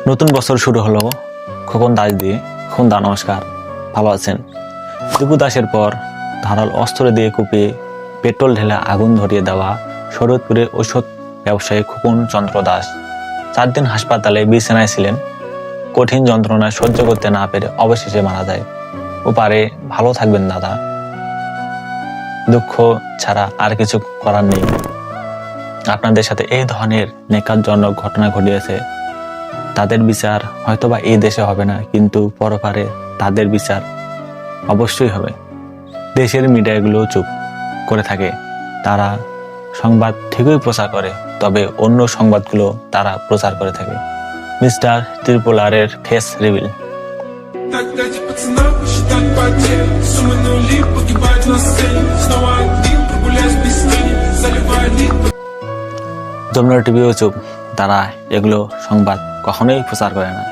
নতুন বছর শুরু হলো খোকন দাস দিয়ে। খোকন দা নমস্কার, ভালো আছেন? দীপু দাসের পর ধারাল অস্ত্র দিয়ে কুপিয়ে পেট্রোল ঢেলে আগুন ধরিয়ে দেওয়া শরৎপুরে ঔষধ ব্যবসায়ী খোকন চন্দ্র দাস 4 দিন হাসপাতালে বিছানায় ছিলেন। কঠিন যন্ত্রণা সহ্য করতে না পেরে অবশেষে মারা যায়। ওপারে ভালো থাকবেন দাদা, দুঃখ ছাড়া আর কিছু করার নেই। আপনাদের সাথে এই ধরনের নেকারজনক ঘটনা ঘটিয়েছে, তাদের বিচার হয়তোবা এই দেশে হবে না, কিন্তু পরপারে তাদের বিচার অবশ্যই হবে। দেশের মিডিয়াগুলো চুপ করে থাকে, তারা সংবাদ ঠিকই প্রচার করে, তবে অন্য সংবাদগুলো তারা প্রচার করে থাকে। মিস্টার ত্রিপোলারের ফেস রিভিল। যমুনা টিভিও চুপ, তারা এগুলো সংবাদ কখনোই প্রচার করে না।